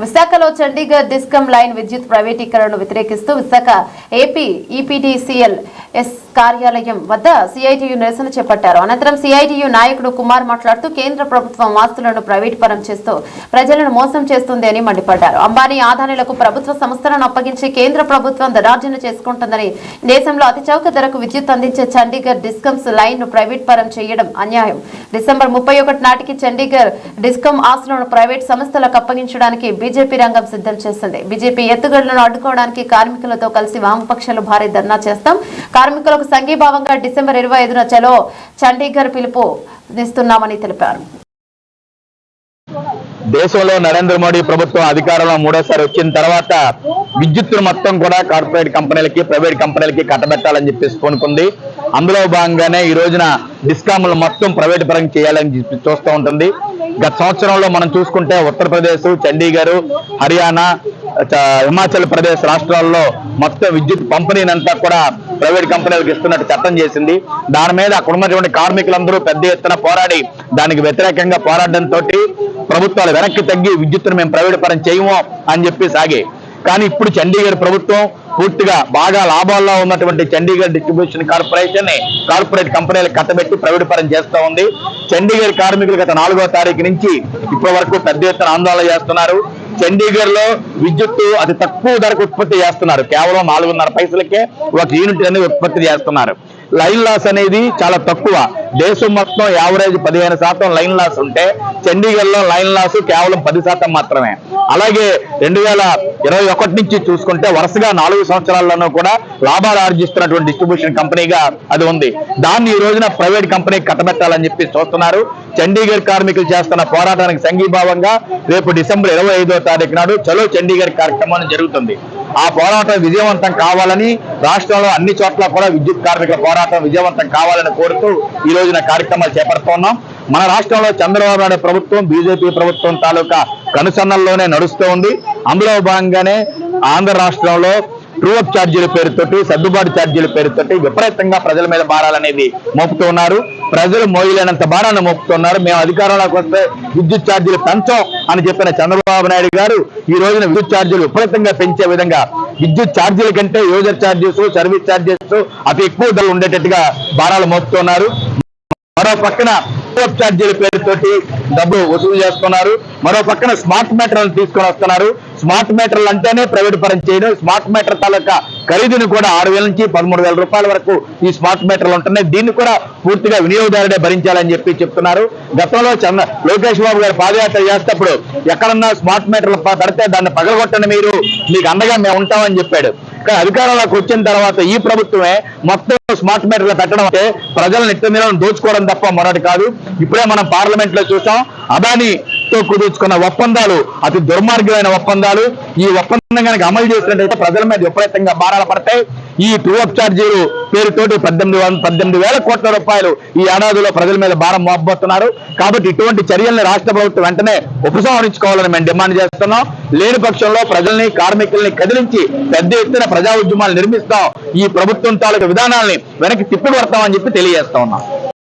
విశాఖలో Chandigarh discom line విద్యుత్ ప్రైవేటీకరణను వ్యతిరేకిస్తూ విశాఖ ఏపీ ఈపీడీసీఎల్ కార్యాలయం వద్ద సిఐటియు నిరసన చేపట్టారు. అనంతరం సిఐటియు నాయకుడు కుమార్ మాట్లాడుతూ కేంద్ర ప్రభుత్వం ఆస్తులను ప్రైవేట్ పరం చేస్తూ ప్రజలను మోసం చేస్తుంది అని మండిపడ్డారు. అంబానీ ఆదానీలకు ప్రభుత్వ సంస్థలను అప్పగించి కేంద్ర ప్రభుత్వం ధనార్జన చేసుకుంటుందని, దేశంలో అతి చౌక ధరకు విద్యుత్ అందించే చండీగఢ్ డిస్కమ్స్ లైన్ ను ప్రైవేట్ పరం చేయడం అన్యాయం. డిసెంబర్ 31 నాటికి చండీగఢ్ డిస్కమ్ ఆస్తులను ప్రైవేట్ సంస్థలకు అప్పగించడానికి బీజేపీ రంగం సిద్ధం చేసింది. బీజేపీ ఎత్తుగడలను అడ్డుకోవడానికి కార్మికులతో కలిసి వామపక్షాలు భారీ ధర్నా చేస్తాం. కార్మికులకు సంఘీభావంగా డిసెంబర్ 25న చలో చండీగఢ్ పిలుపునిస్తున్నామని తెలిపారు. దేశంలో నరేంద్ర మోడీ ప్రభుత్వం అధికారంలో మూడోసారి వచ్చిన తర్వాత విద్యుత్తును మొత్తం కూడా కార్పొరేట్ కంపెనీలకి, ప్రైవేట్ కంపెనీలకి కట్టబెట్టాలని చెప్పేసి కొనుక్కుంది. అందులో భాగంగానే ఈ రోజున డిస్కామ్లు మొత్తం ప్రైవేట్ పరం చేయాలని చెప్పి చూస్తూ ఉంటుంది. గత సంవత్సరంలో మనం చూసుకుంటే ఉత్తరప్రదేశ్, చండీగఢ్, హర్యానా, హిమాచల్ ప్రదేశ్ రాష్ట్రాల్లో మొత్తం విద్యుత్ పంపిణీనంతా కూడా ప్రైవేట్ కంపెనీలకు ఇస్తున్నట్టు చట్టం చేసింది. దాని మీద అక్కడ ఉన్నటువంటి కార్మికులందరూ పెద్ద ఎత్తున పోరాడి దానికి వ్యతిరేకంగా పోరాటంతో ప్రభుత్వాలు వెనక్కి తగ్గి విద్యుత్తును మేము ప్రైవేట్ పరం చేయము అని చెప్పి సాగే. కానీ ఇప్పుడు చండీగఢ్ ప్రభుత్వం పూర్తిగా బాగా లాభాల్లో ఉన్నటువంటి చండీగఢ్ డిస్ట్రిబ్యూషన్ కార్పొరేషన్ ని కార్పొరేట్ కంపెనీలకు కట్టబెట్టి ప్రైవేట్ పరం చేస్తూ ఉంది. చండీగఢ్ కార్మికులు గత 4వ తారీఖు నుంచి ఇప్పటి వరకు పెద్ద ఎత్తున ఆందోళన చేస్తున్నారు. చండీగఢ్ లో విద్యుత్తు అతి తక్కువ ధరకు ఉత్పత్తి చేస్తున్నారు. కేవలం 4.5 పైసలకే ఒక యూనిట్ అనేది ఉత్పత్తి చేస్తున్నారు. లైన్ లాస్ అనేది చాలా తక్కువ. దేశం మొత్తం యావరేజ్ 15% లైన్ లాస్ ఉంటే చండీగఢ్ లో లైన్ లాస్ కేవలం 10% మాత్రమే. అలాగే 2021 నుంచి చూసుకుంటే వరుసగా 4 సంవత్సరాల్లోనూ కూడా లాభాలు ఆర్జిస్తున్నటువంటి డిస్ట్రిబ్యూషన్ కంపెనీగా అది ఉంది. దాన్ని ఈ రోజున ప్రైవేట్ కంపెనీకి కట్టబెట్టాలని చెప్పి చూస్తున్నారు. చండీగఢ్ కార్మికులు చేస్తున్న పోరాటానికి సంఘీభావంగా రేపు డిసెంబర్ 25వ తారీఖు నాడు చలో చండీగఢ్ కార్యక్రమం జరుగుతుంది. ఆ పోరాటం విజయవంతం కావాలని, రాష్ట్రంలో అన్ని చోట్ల కూడా విద్యుత్ కార్మికుల పోరాటం విజయవంతం కావాలని కోరుతూ ఈ రోజున కార్యక్రమాలు చేపడుతున్నాం. మన రాష్ట్రంలో చంద్రబాబు నాయుడు ప్రభుత్వం, బీజేపీ ప్రభుత్వం తాలూకా కనుసన్నల్లోనే నడుస్తూ ఉంది. అందులో భాగంగానే ఆంధ్ర రాష్ట్రంలో ట్రూ అప్ ఛార్జీల పేరుతోటి, సర్దుబాటు ఛార్జీల పేరుతోటి విపరీతంగా ప్రజల మీద భారాలనేది మోపుతూ ఉన్నారు. ప్రజలు మోయలేనంత భారాన్ని మోపుతున్నారు. మేము అధికారంలోకి వస్తే విద్యుత్ ఛార్జీలు పెంచం అని చెప్పిన చంద్రబాబు నాయుడు గారు ఈ రోజున విద్యుత్ ఛార్జీలు విపరీతంగా పెంచే విధంగా విద్యుత్ ఛార్జీల కంటే యూజర్ ఛార్జెస్, సర్వీస్ ఛార్జెస్ అతి ఎక్కువ ధరలు ఉండేటట్టుగా భారాలు మోపుతున్నారు. మరో పక్కన ఛార్జీల పేరుతోటి డబ్బు వసూలు చేస్తున్నారు. మరో పక్కన స్మార్ట్ మీటర్లను తీసుకొని వస్తున్నారు. స్మార్ట్ మీటర్లు అంటేనే ప్రైవేట్ పరం చేయడం. స్మార్ట్ మీటర్ తాలూకా ఖరీదును కూడా 6,000 నుంచి 13,000 రూపాయల వరకు ఈ స్మార్ట్ మీటర్లు ఉంటున్నాయి. దీన్ని కూడా పూర్తిగా వినియోగదారుడే భరించాలని చెప్పి చెప్తున్నారు. గతంలో లోకేష్ బాబు గారు పాదయాత్ర చేసేటప్పుడు ఎక్కడన్నా స్మార్ట్ మీటర్లు పెడితే దాన్ని పగలగొట్టండి, మీకు అండగా మేము ఉంటామని చెప్పాడు. కానీ అధికారంలోకి వచ్చిన తర్వాత ఈ ప్రభుత్వమే మొత్తం స్మార్ట్ మీటర్లు పెట్టడం అంటే ప్రజల నెత్తి మీద దోచుకోవడం తప్ప మరొకటి కాదు. ఇప్పుడే మనం పార్లమెంట్ లో చూసాం, అదానితో కుదుర్చుకున్న ఒప్పందాలు అతి దుర్మార్గమైన ఒప్పందాలు. ఈ ఒప్పందం కనుక అమలు చేసినట్టయితే ప్రజల మీద విపరీతంగా భారాలు పడతాయి. ఈ ట్రూ అప్ ఛార్జీలు పేరుతోటి 18,000 కోట్ల రూపాయలు ఈ ఏడాదిలో ప్రజల మీద భారం మోపబోతున్నారు. కాబట్టి ఇటువంటి చర్యల్ని రాష్ట్ర ప్రభుత్వం వెంటనే ఉపసంహరించుకోవాలని మేము డిమాండ్ చేస్తున్నాం. లేని పక్షంలో ప్రజల్ని, కార్మికుల్ని కదిలించి పెద్ద ఎత్తున ప్రజా ఉద్యమాలు నిర్మిస్తాం. ఈ ప్రభుత్వం తాలూకు విధానాల్ని వెనక్కి తిప్పికొడతామని చెప్పి తెలియజేస్తా ఉన్నాం.